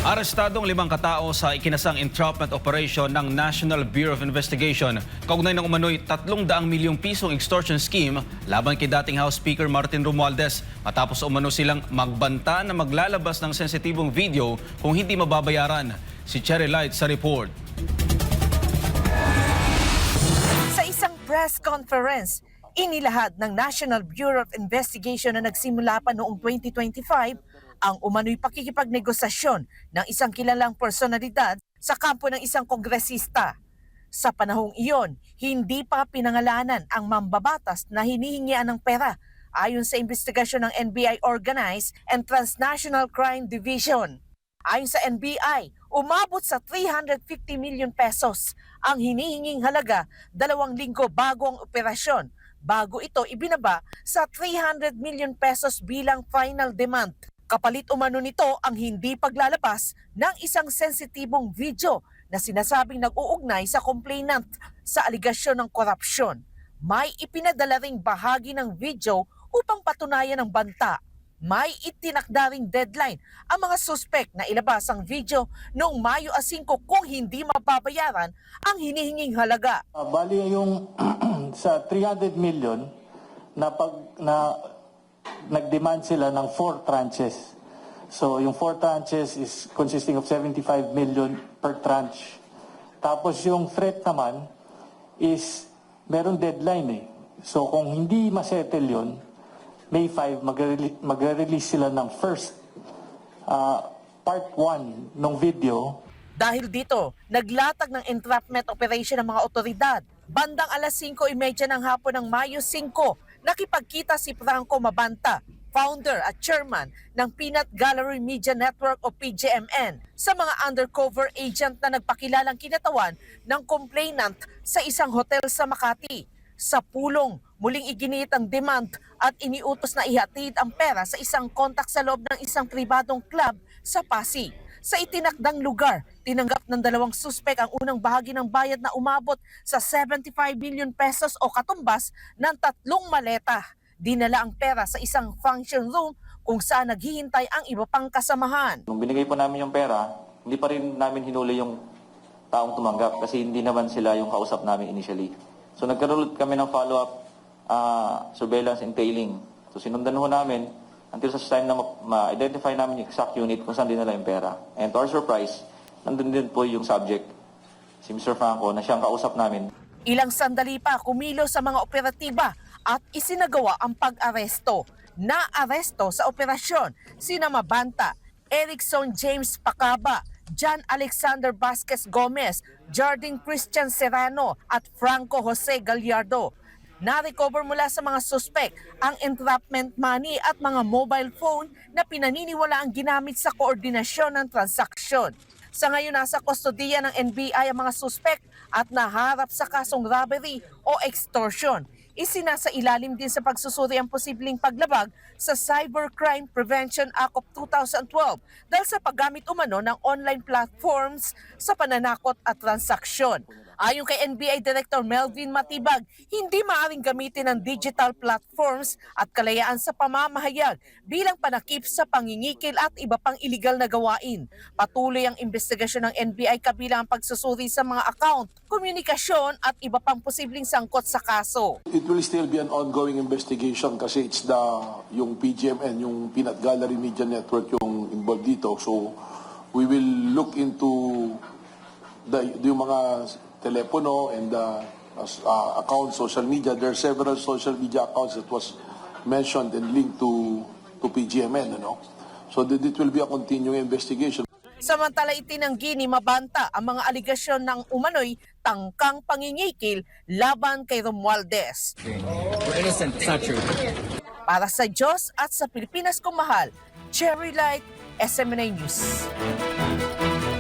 Arestadong 5 katao sa ikinasang entrapment operation ng National Bureau of Investigation. Kaugnay ng umano'y 300 milyong pisong extortion scheme laban kay dating House Speaker Martin Romualdez. Matapos umano silang magbanta na maglalabas ng sensitibong video kung hindi mababayaran. Si Cherry Light sa report. Sa isang press conference, inilahad ng National Bureau of Investigation na nagsimula pa noong 2025 ang umano'y pakikipagnegosasyon ng isang kilalang personalidad sa kampo ng isang kongresista. Sa panahong iyon, hindi pa pinangalanan ang mambabatas na hinihingian ng pera ayon sa investigasyon ng NBI Organized and Transnational Crime Division. Ayon sa NBI, umabot sa 350 million pesos ang hinihinging halaga 2 linggo bago ang operasyon. Bago ito ibinaba sa 300 million pesos bilang final demand. Kapalit umano nito ang hindi paglalabas ng isang sensitibong video na sinasabing nag-uugnay sa complainant sa aligasyon ng korupsyon. May ipinadala ring bahagi ng video upang patunayan ang banta. May itinakda ring deadline ang mga suspek na ilabas ang video noong Mayo 5 kung hindi mababayaran ang hinihinging halaga. Bali yung sa 300 million na nag-demand sila ng 4 tranches. So yung 4 tranches is consisting of 75 million per tranche. Tapos yung threat naman is meron deadline eh. So kung hindi masettle yun, May 5 mag-release sila ng first part 1 ng video. Dahil dito, naglatag ng entrapment operation ng mga otoridad. Bandang alas 5:30 ng hapon ng Mayo 5, nakipagkita si Franco Mabanta, founder at chairman ng Peanut Gallery Media Network o PGMN, sa mga undercover agent na nagpakilalang kinatawan ng complainant sa isang hotel sa Makati. Sa pulong, muling iginit ang demand at iniutos na ihatid ang pera sa isang kontak sa loob ng isang pribadong club sa Pasig. Sa itinakdang lugar, tinanggap ng 2 suspek ang unang bahagi ng bayad na umabot sa 75 million pesos o katumbas ng 3 maleta. Dinala ang pera sa isang function room kung saan naghihintay ang iba pang kasamahan. Nung binigay po namin yung pera, hindi pa rin namin hinuli yung taong tumanggap kasi hindi naman sila yung kausap namin initially. So nagkaroon kami ng follow-up surveillance and tailing. So sinundan ho namin until sa time na ma-identify namin yung exact unit kung saan dinala yung pera. And to our surprise, nandun din po yung subject, si Mr. Franco, na siyang kausap namin. Ilang sandali pa kumilos sa mga operatiba at isinagawa ang pag-aresto. Na-aresto sa operasyon sina Mabanta, Erickson James Pacaba, John Alexander Vasquez Gomez, Jardine Christian Serrano at Franco Jose Gallardo. Na-recover mula sa mga suspek ang entrapment money at mga mobile phone na pinaniniwala ang ginamit sa koordinasyon ng transaksyon. Sa ngayon nasa kustodiya ng NBI ang mga suspek at naharap sa kasong robbery o extortion. Isinasa ilalim din sa pagsusuri ang posibleng paglabag sa Cybercrime Prevention Act of 2012 dahil sa paggamit umano ng online platforms sa pananakot at transaksyon. Ayon kay NBI Director Melvin Matibag, hindi maaaring gamitin ang digital platforms at kalayaan sa pamamahayag bilang panakip sa pangingikil at iba pang iligal na gawain. Patuloy ang investigasyon ng NBI kabilang ang pagsusuri sa mga account, komunikasyon at iba pang posibleng sangkot sa kaso. It will still be an ongoing investigation kasi it's yung PGMN, yung Peanut Gallery Media Network yung involved dito. So we will look into yung mga telepono and accounts, social media. There are several social media accounts that was mentioned and linked to PGMN. So it will be a continuing investigation. Samantala itinanggi ni Mabanta ang mga aligasyon ng umano'y tangkang pangingikil laban kay Romualdez. We're innocent. It's not true. Para sa Diyos at sa Pilipinas kong mahal, Cherry Light, SMNA News.